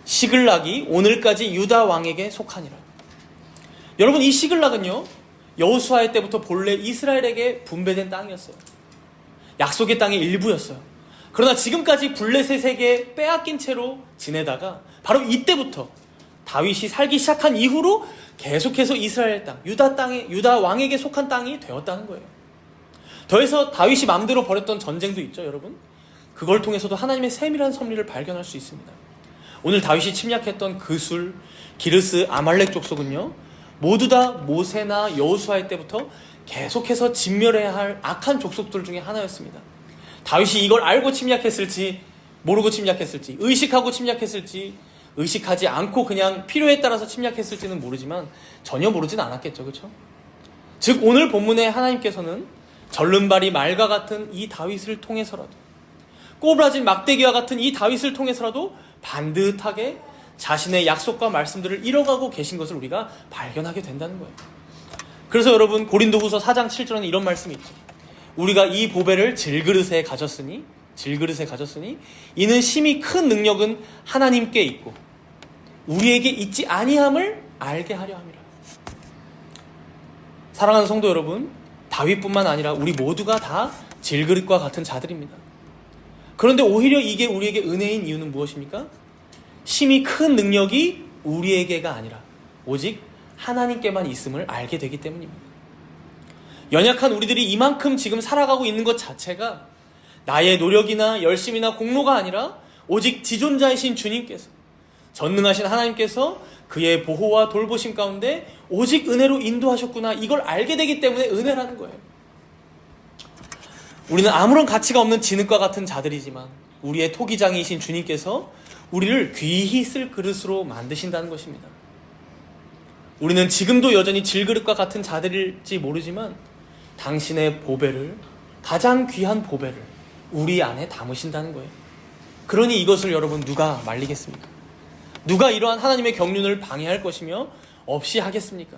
S1: 시글락이 오늘까지 유다 왕에게 속하니라. 여러분, 이 시글락은요, 여호수아의 때부터 본래 이스라엘에게 분배된 땅이었어요. 약속의 땅의 일부였어요. 그러나 지금까지 블레셋에게 빼앗긴 채로 지내다가 바로 이때부터 다윗이 살기 시작한 이후로 계속해서 이스라엘 땅, 유다 왕에게 속한 땅이 되었다는 거예요. 더해서 다윗이 마음대로 벌였던 전쟁도 있죠, 여러분. 그걸 통해서도 하나님의 세밀한 섭리를 발견할 수 있습니다. 오늘 다윗이 침략했던 그술, 기르스, 아말렉 족속은요, 모두 다 모세나 여호수아의 때부터 계속해서 진멸해야 할 악한 족속들 중에 하나였습니다. 다윗이 이걸 알고 침략했을지, 모르고 침략했을지, 의식하고 침략했을지, 의식하지 않고 그냥 필요에 따라서 침략했을지는 모르지만 전혀 모르진 않았겠죠. 그렇죠? 즉 오늘 본문에 하나님께서는 절름발이 말과 같은 이 다윗을 통해서라도, 꼬부라진 막대기와 같은 이 다윗을 통해서라도 반듯하게 자신의 약속과 말씀들을 이뤄가고 계신 것을 우리가 발견하게 된다는 거예요. 그래서 여러분, 고린도후서 4장 7절에는 이런 말씀이 있죠. 우리가 이 보배를 질그릇에 가졌으니 이는 심히 큰 능력은 하나님께 있고 우리에게 있지 아니함을 알게 하려 함이라. 사랑하는 성도 여러분, 다윗뿐만 아니라 우리 모두가 다 질그릇과 같은 자들입니다. 그런데 오히려 이게 우리에게 은혜인 이유는 무엇입니까? 심히 큰 능력이 우리에게가 아니라 오직 하나님께만 있음을 알게 되기 때문입니다. 연약한 우리들이 이만큼 지금 살아가고 있는 것 자체가 나의 노력이나 열심이나 공로가 아니라 오직 지존자이신 주님께서, 전능하신 하나님께서 그의 보호와 돌보심 가운데 오직 은혜로 인도하셨구나, 이걸 알게 되기 때문에 은혜라는 거예요. 우리는 아무런 가치가 없는 진흙과 같은 자들이지만 우리의 토기장이신 주님께서 우리를 귀히 쓸 그릇으로 만드신다는 것입니다. 우리는 지금도 여전히 질그릇과 같은 자들일지 모르지만 당신의 보배를, 가장 귀한 보배를 우리 안에 담으신다는 거예요. 그러니 이것을 여러분 누가 말리겠습니까? 누가 이러한 하나님의 경륜을 방해할 것이며 없이 하겠습니까?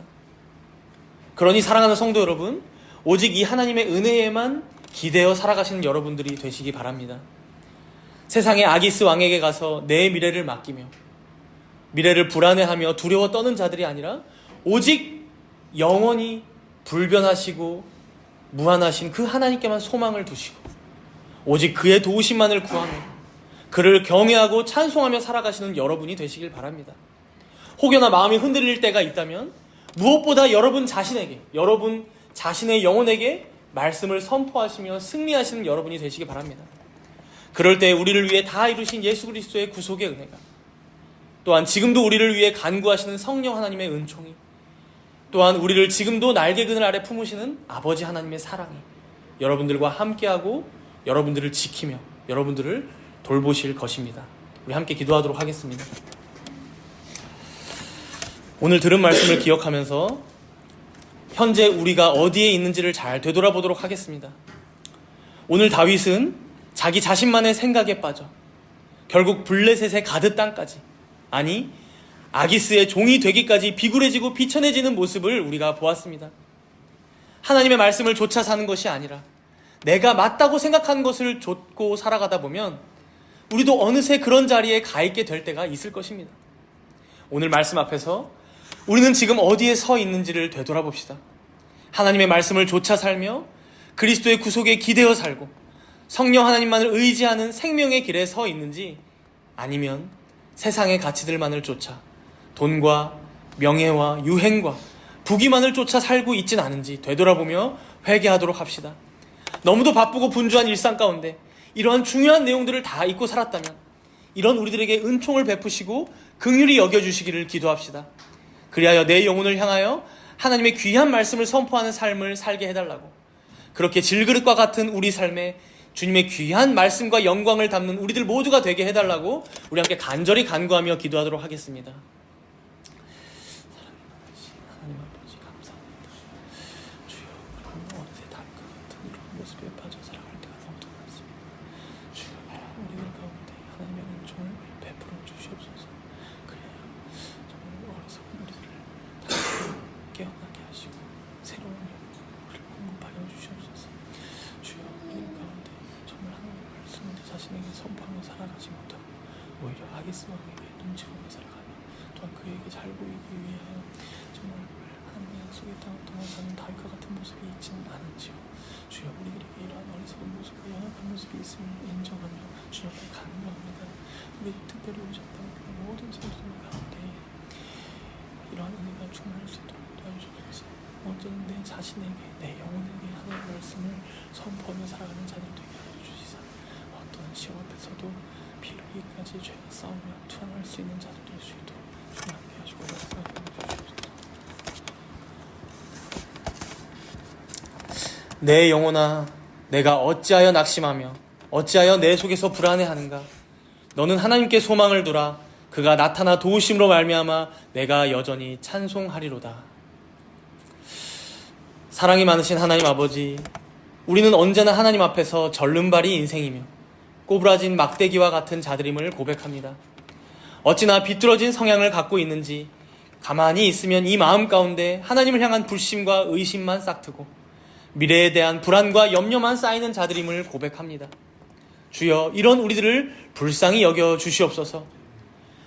S1: 그러니 사랑하는 성도 여러분, 오직 이 하나님의 은혜에만 기대어 살아가시는 여러분들이 되시기 바랍니다. 세상의 아기스 왕에게 가서 내 미래를 맡기며 미래를 불안해하며 두려워 떠는 자들이 아니라 오직 영원히 불변하시고 무한하신 그 하나님께만 소망을 두시고 오직 그의 도우심만을 구하며 그를 경외하고 찬송하며 살아가시는 여러분이 되시길 바랍니다. 혹여나 마음이 흔들릴 때가 있다면 무엇보다 여러분 자신에게, 여러분 자신의 영혼에게 말씀을 선포하시며 승리하시는 여러분이 되시기 바랍니다. 그럴 때 우리를 위해 다 이루신 예수 그리스도의 구속의 은혜가, 또한 지금도 우리를 위해 간구하시는 성령 하나님의 은총이, 또한 우리를 지금도 날개 그늘 아래 품으시는 아버지 하나님의 사랑이 여러분들과 함께하고 여러분들을 지키며 여러분들을 돌보실 것입니다. 우리 함께 기도하도록 하겠습니다. 오늘 들은 말씀을 기억하면서 현재 우리가 어디에 있는지를 잘 되돌아보도록 하겠습니다. 오늘 다윗은 자기 자신만의 생각에 빠져 결국 블레셋의 가드 땅까지, 아니 아기스의 종이 되기까지 비굴해지고 비천해지는 모습을 우리가 보았습니다. 하나님의 말씀을 좇아 사는 것이 아니라 내가 맞다고 생각하는 것을 좇고 살아가다 보면 우리도 어느새 그런 자리에 가 있게 될 때가 있을 것입니다. 오늘 말씀 앞에서 우리는 지금 어디에 서 있는지를 되돌아봅시다. 하나님의 말씀을 좇아 살며 그리스도의 구속에 기대어 살고 성령 하나님만을 의지하는 생명의 길에 서 있는지, 아니면 세상의 가치들만을 쫓아 돈과 명예와 유행과 부귀만을 쫓아 살고 있진 않은지 되돌아보며 회개하도록 합시다. 너무도 바쁘고 분주한 일상 가운데 이러한 중요한 내용들을 다 잊고 살았다면 이런 우리들에게 은총을 베푸시고 긍휼히 여겨주시기를 기도합시다. 그리하여 내 영혼을 향하여 하나님의 귀한 말씀을 선포하는 삶을 살게 해달라고, 그렇게 질그릇과 같은 우리 삶에 주님의 귀한 말씀과 영광을 담는 우리들 모두가 되게 해달라고 우리 함께 간절히 간구하며 기도하도록 하겠습니다. 하나님 아버지 감사합니다. 주여, 우리는 어느새 다윗과 같은 이런 모습에 빠져 살아갈 때가 너무도 많습니다. 주여, 우리들 가운데 하나님의 은총을 베풀어 주시옵소서. 그래야 정말 어리석은 우리들을 다시 깨어나게 하시고 새로운 영혼을 공급하여 주시옵소서. 주여, 우리들 가운데 정말 하나님의 말씀을 자신에게 선포하며 살아가지 못하고 오히려 아기스 왕에게 눈치 보며 살아가며 또한 그에게 잘 보이기 위하여 정말 하나님의 약속의 땅을 동안 사는 다윗과 같은 모습이 있지는 않은지요. 주여, 우리들에게 이러한 어리석은 모습과 연약한 모습이 있음을 인정하며 주님께 간구합니다. 우리 특별히 오셨다는 그 모든 성도들 가운데 이러한 은혜가 충만할 수 있도록 도와주셔서 먼저는 내 자신에게, 내 영혼에게 하나님의 말씀을 선포하며 살아가는 자들 되게 하여 주시사 어떤 시험 앞에서도 피 흘리기까지 죄와 싸우며 투항할 수 있는 자들 될 수 있도록 주님 함께 하시고 말씀하여 주시옵소서. 내 영혼아, 내가 어찌하여 낙심하며 어찌하여 내 속에서 불안해하는가? 너는 하나님께 소망을 두라. 그가 나타나 도우심으로 말미암아 내가 여전히 찬송하리로다. 사랑이 많으신 하나님 아버지, 우리는 언제나 하나님 앞에서 절름발이 인생이며 꼬부라진 막대기와 같은 자들임을 고백합니다. 어찌나 비뚤어진 성향을 갖고 있는지 가만히 있으면 이 마음 가운데 하나님을 향한 불신과 의심만 싹트고 미래에 대한 불안과 염려만 쌓이는 자들임을 고백합니다. 주여, 이런 우리들을 불쌍히 여겨 주시옵소서.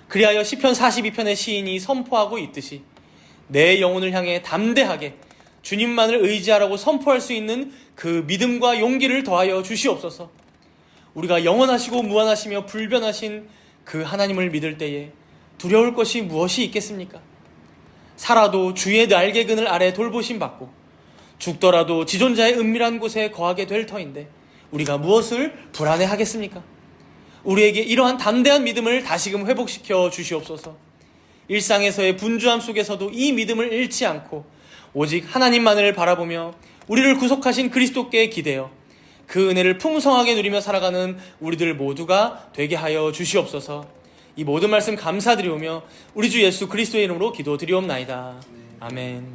S1: 그리하여 시편 42편의 시인이 선포하고 있듯이 내 영혼을 향해 담대하게 주님만을 의지하라고 선포할 수 있는 그 믿음과 용기를 더하여 주시옵소서. 우리가 영원하시고 무한하시며 불변하신 그 하나님을 믿을 때에 두려울 것이 무엇이 있겠습니까? 살아도 주의 날개그늘 아래 돌보심 받고 죽더라도 지존자의 은밀한 곳에 거하게 될 터인데 우리가 무엇을 불안해하겠습니까? 우리에게 이러한 담대한 믿음을 다시금 회복시켜 주시옵소서. 일상에서의 분주함 속에서도 이 믿음을 잃지 않고 오직 하나님만을 바라보며 우리를 구속하신 그리스도께 기대어 그 은혜를 풍성하게 누리며 살아가는 우리들 모두가 되게 하여 주시옵소서. 이 모든 말씀 감사드리오며 우리 주 예수 그리스도의 이름으로 기도드리옵나이다. 아멘.